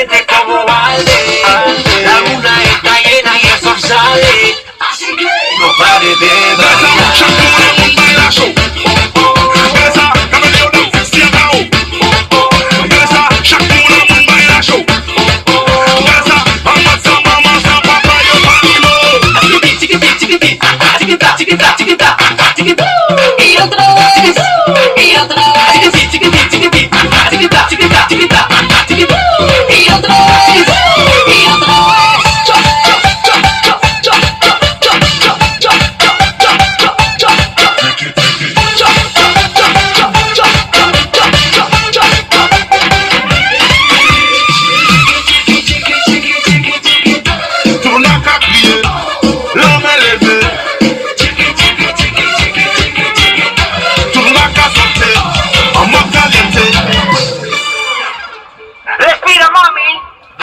caliente como balde. La luna está llena y el sol sale. Así que no pares de bailar. Y otra vez, y otra vez.